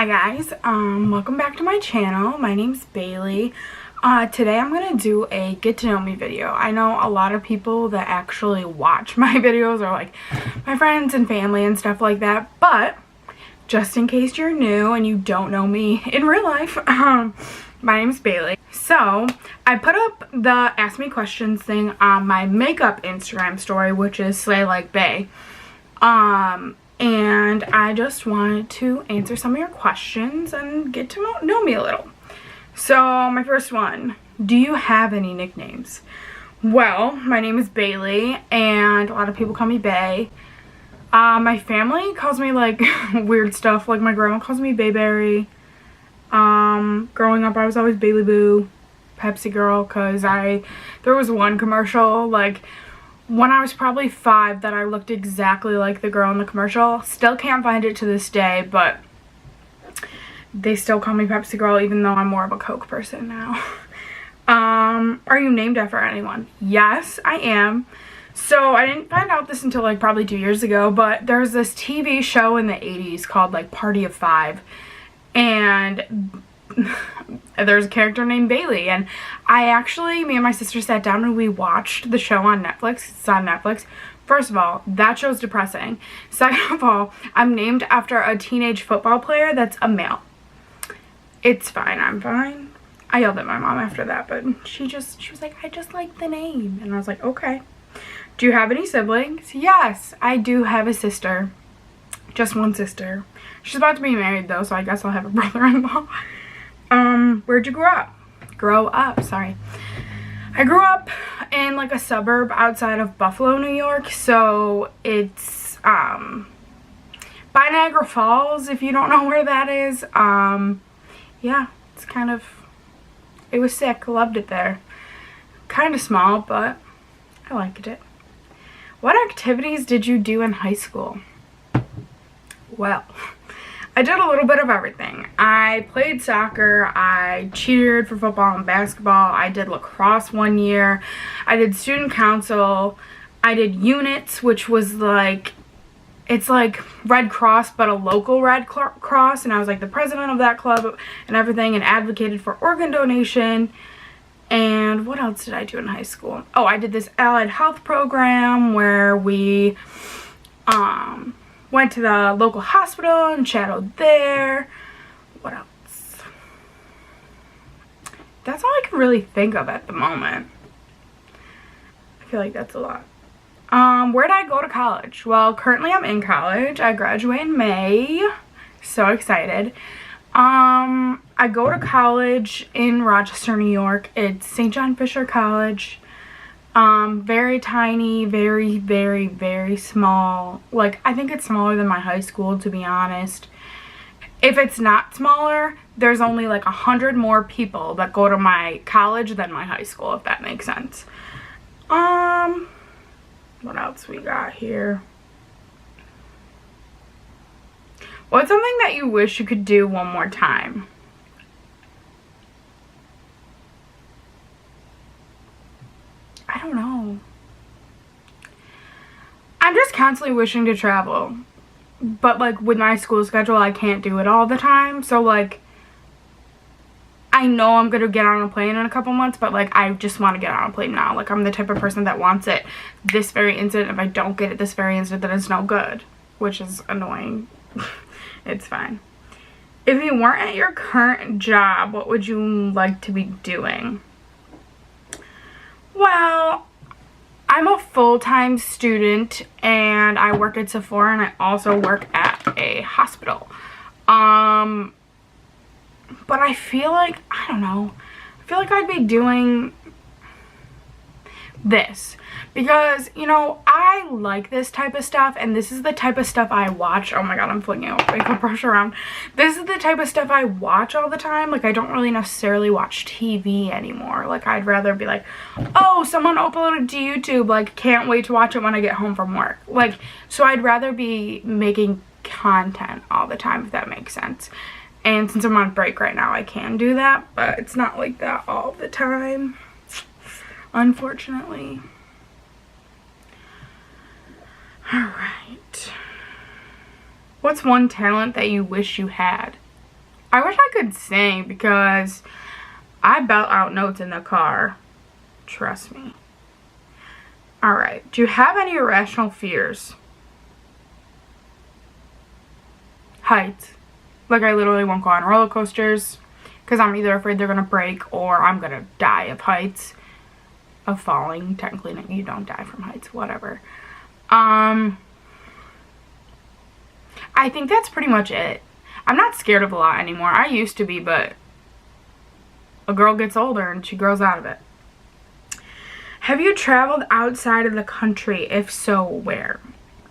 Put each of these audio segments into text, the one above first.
guys, welcome back to my channel. My name's Bailey. Today I'm gonna do a get to know me video. I know a lot of people that actually watch my videos are like my friends and family and stuff like that, but just in case you're new and you don't know me in real life, my name's Bailey. So I put up the ask me questions thing on my makeup Instagram story, which is Slay Like Bae. And I just wanted to answer some of your questions and get to know me a little. So my first one, do you have any nicknames? Well, my name is Bailey and a lot of people call me Bae. My family calls me like weird stuff, like my grandma calls me Bayberry. Growing up I was always Bailey Boo, Pepsi Girl, because there was one commercial like when I was probably 5 that I looked exactly like the girl in the commercial. Still can't find it to this day, but they still call me Pepsi Girl even though I'm more of a Coke person now. Are you named after anyone? Yes, I am. So I didn't find out this until like probably 2 years ago, but there's this TV show in the 80s called like Party of 5, and there's a character named Bailey, and me and my sister sat down and we watched the show on Netflix. It's on Netflix. First of all, that show's depressing. Second of all, I'm named after a teenage football player that's a male. It's fine, I'm fine. I yelled at my mom after that, but she was like, I just like the name. And I was like, okay. Do you have any siblings? Yes, I do have a sister. Just one sister. She's about to be married though, so I guess I'll have a brother-in-law. Where'd you grow up, sorry. I grew up in like a suburb outside of Buffalo, New York, so it's by Niagara Falls, if you don't know where that is. Yeah, it was sick. Loved it there. Kind of small, but I liked it. What activities did you do in high school? Well, I did a little bit of everything. I played soccer, I cheered for football and basketball, I did lacrosse one year, I did student council, I did units, which was like, it's like Red Cross but a local Red Cross, and I was like the president of that club and everything, and advocated for organ donation. And what else did I do in high school? Oh, I did this allied health program where we went to the local hospital and shadowed there. What else? That's all I can really think of at the moment. I feel like that's a lot. Where did I go to college? Well, currently I'm in college. I graduate in May. So excited. I go to college in Rochester, New York. It's St. John Fisher College. Very tiny, very, very, very small. Like, I think it's smaller than my high school, to be honest. If it's not smaller, there's only like 100 more people that go to my college than my high school, if that makes sense. What else we got here? What's something that you wish you could do one more time? I don't know. I'm just constantly wishing to travel. But like with my school schedule, I can't do it all the time. So like, I know I'm going to get on a plane in a couple months, but like I just want to get on a plane now. Like I'm the type of person that wants it this very instant. If I don't get it this very instant, then it's no good, which is annoying. It's fine. If you weren't at your current job, what would you like to be doing? Well, I'm a full-time student and I work at Sephora and I also work at a hospital. But I feel like, I don't know, I feel like I'd be doing this because, you know, I like this type of stuff and this is the type of stuff I watch. Oh my god, I'm flinging a makeup brush around. This is the type of stuff I watch all the time. Like, I don't really necessarily watch TV anymore. Like, I'd rather be like, oh, someone uploaded to YouTube, like, can't wait to watch it when I get home from work. Like, so I'd rather be making content all the time, if that makes sense. And since I'm on break right now, I can do that, but it's not like that all the time, unfortunately. Alright. What's one talent that you wish you had? I wish I could sing because I belt out notes in the car. Trust me. Alright. Do you have any irrational fears? Heights. Like, I literally won't go on roller coasters because I'm either afraid they're going to break or I'm going to die of heights. Of falling. Technically, you don't die from heights. Whatever. I think that's pretty much it. I'm not scared of a lot anymore. I used to be, but a girl gets older and she grows out of it. Have you traveled outside of the country? If so, where?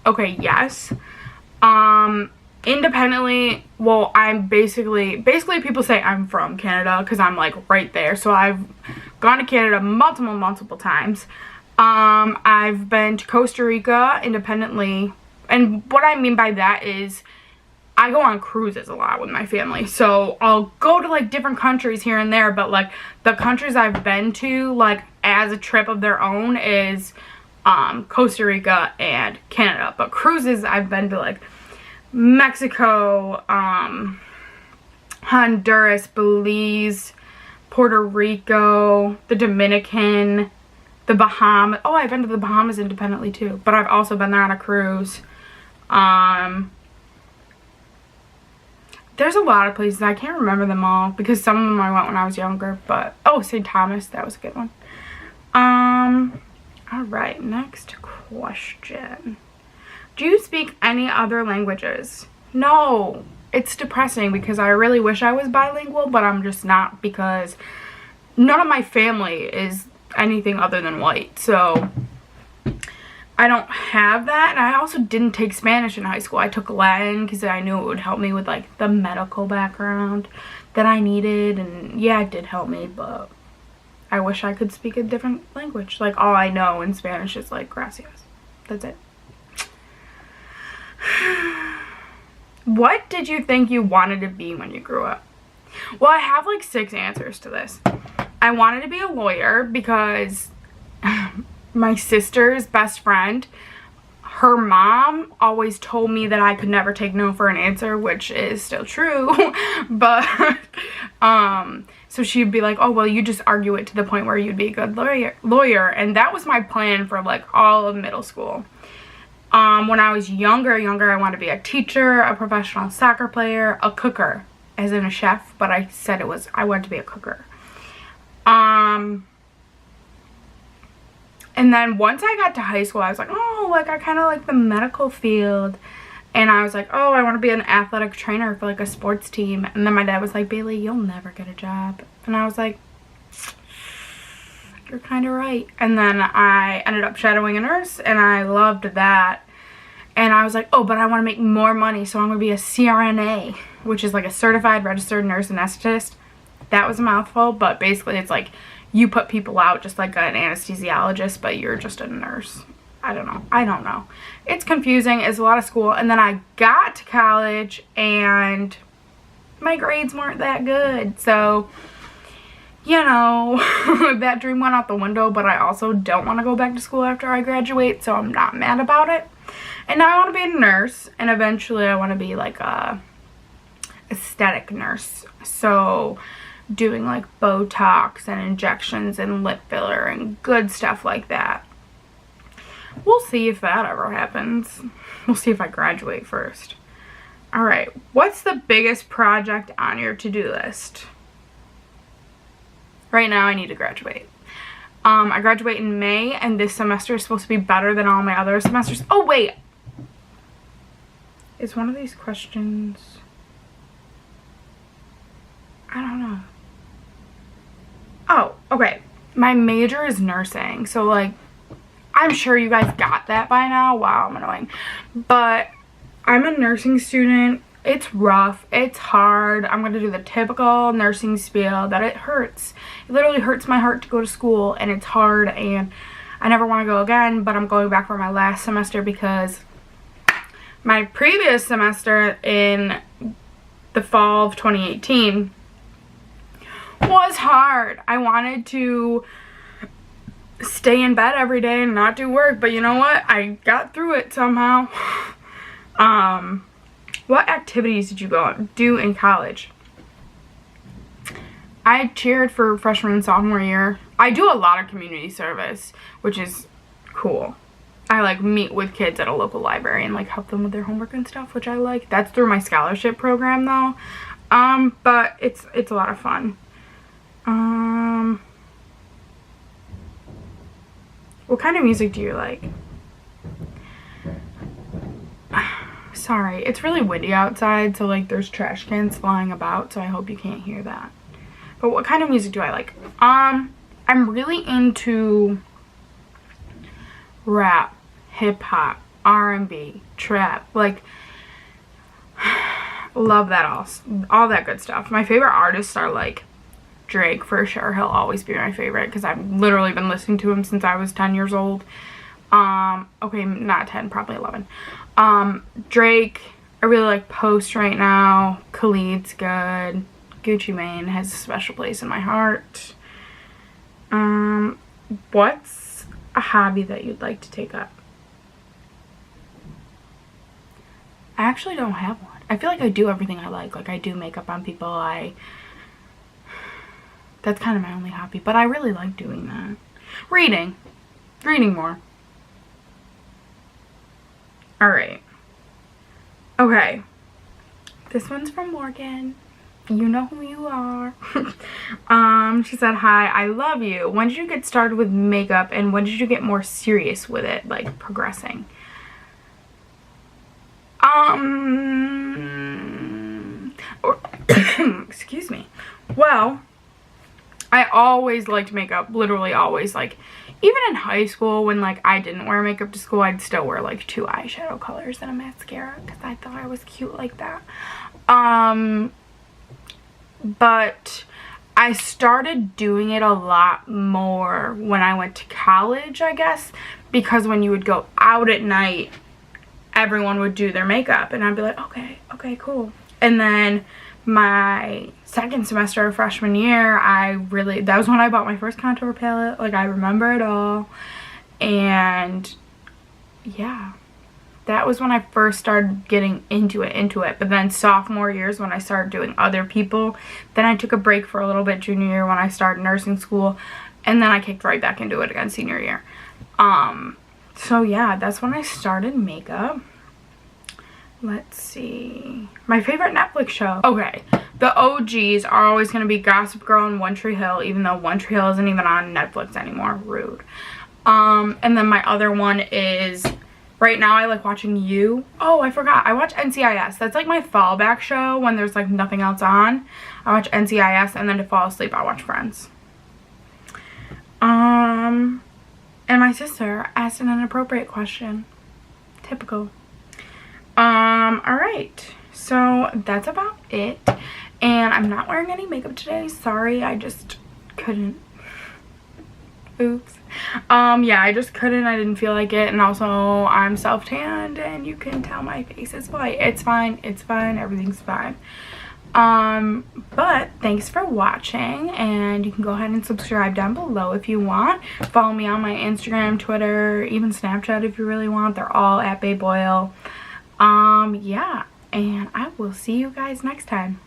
Okay, yes. Independently, well, I'm basically people say I'm from Canada because I'm like right there. So I've gone to Canada multiple times. I've been to Costa Rica independently. And what I mean by that is I go on cruises a lot with my family. So I'll go to like different countries here and there. But like the countries I've been to like as a trip of their own is Costa Rica and Canada. But cruises I've been to like Mexico, Honduras, Belize, Puerto Rico, the Dominican, the Bahamas. Oh, I've been to the Bahamas independently too. But I've also been there on a cruise. There's a lot of places. I can't remember them all because some of them I went when I was younger. But, oh, St. Thomas. That was a good one. Alright, next question. Do you speak any other languages? No. It's depressing because I really wish I was bilingual, but I'm just not because none of my family is anything other than white. So I don't have that. And I also didn't take Spanish in high school. I took Latin because I knew it would help me with like the medical background that I needed. And yeah, it did help me, but I wish I could speak a different language. Like all I know in Spanish is like gracias. That's it. What did you think you wanted to be when you grew up? Well, I have like 6 answers to this. I wanted to be a lawyer because my sister's best friend, her mom always told me that I could never take no for an answer, which is still true. But so she'd be like, oh, well, you just argue it to the point where you'd be a good lawyer. And that was my plan for like all of middle school. When I was younger, I wanted to be a teacher, a professional soccer player, a cooker, as in a chef, but I said I wanted to be a cooker. And then once I got to high school, I was like, oh, like I kind of like the medical field. And I was like, oh, I want to be an athletic trainer for like a sports team. And then my dad was like, Bailey, you'll never get a job. And I was like, you're kind of right. And then I ended up shadowing a nurse and I loved that. And I was like, oh, but I want to make more money, so I'm going to be a CRNA, which is like a certified registered nurse anesthetist. That was a mouthful, but basically it's like you put people out just like an anesthesiologist, but you're just a nurse. I don't know. It's confusing. It's a lot of school. And then I got to college and my grades weren't that good. So, you know, that dream went out the window, but I also don't want to go back to school after I graduate, so I'm not mad about it. And now I want to be a nurse, and eventually I want to be like a aesthetic nurse. So doing like Botox and injections and lip filler and good stuff like that. We'll see if that ever happens. We'll see if I graduate first. Alright, what's the biggest project on your to-do list? Right now I need to graduate. I graduate in May, and this semester is supposed to be better than all my other semesters. Oh, wait. Is one of these questions... I don't know. Oh, okay. My major is nursing, so, like, I'm sure you guys got that by now. Wow, I'm annoying. But I'm a nursing student. It's rough. It's hard. I'm going to do the typical nursing spiel that it hurts. It literally hurts my heart to go to school, and it's hard, and I never want to go again, but I'm going back for my last semester because my previous semester in the fall of 2018 was hard. I wanted to stay in bed every day and not do work, but you know what? I got through it somehow. What activities did you do in college? I cheered for freshman and sophomore year. I do a lot of community service, which is cool. I like meet with kids at a local library and like help them with their homework and stuff, which I like. That's through my scholarship program though. But it's a lot of fun. What kind of music do you like? Sorry, it's really windy outside, so like there's trash cans flying about, so I hope you can't hear that. But what kind of music do I like? I'm really into rap, hip hop, R&B, trap, like love that all that good stuff. My favorite artists are like Drake for sure. He'll always be my favorite because I've literally been listening to him since I was 10 years old. Okay, not 10, probably 11. Drake, I really like Post right now. Khalid's good. Gucci Mane has a special place in my heart. What's a hobby that you'd like to take up? I actually don't have one. I feel like I do everything I like. Like I do makeup on people. That's kind of my only hobby, but I really like doing that. Reading more. All right. Okay. This one's from Morgan. You know who you are. She said, hi, I love you. When did you get started with makeup and when did you get more serious with it, like progressing? Excuse me. Well, I always liked makeup, literally always. Like even in high school when like I didn't wear makeup to school, I'd still wear like 2 eyeshadow colors and a mascara because I thought I was cute like that. But I started doing it a lot more when I went to college, I guess, because when you would go out at night, everyone would do their makeup and I'd be like, okay, cool. And then my second semester of freshman year, that was when I bought my first contour palette. Like I remember it all. And yeah, that was when I first started getting into it. But then sophomore year is when I started doing other people. Then I took a break for a little bit junior year when I started nursing school. And then I kicked right back into it again senior year. So yeah, that's when I started makeup. Let's see. My favorite Netflix show. Okay, the OGs are always going to be Gossip Girl and One Tree Hill, even though One Tree Hill isn't even on Netflix anymore. Rude. And then my other one is, right now I like watching You. Oh, I forgot. I watch NCIS. That's like my fallback show when there's like nothing else on. I watch NCIS, and then to fall asleep I watch Friends. And my sister asked an inappropriate question. Typical. Alright, so that's about it, and I'm not wearing any makeup today, sorry, I just couldn't. Oops. Yeah, I just couldn't, I didn't feel like it, and also I'm self-tanned, and you can tell my face is white. It's fine, everything's fine. But thanks for watching, and you can go ahead and subscribe down below if you want. Follow me on my Instagram, Twitter, even Snapchat if you really want. They're all at Bae Boyle. Yeah, and I will see you guys next time.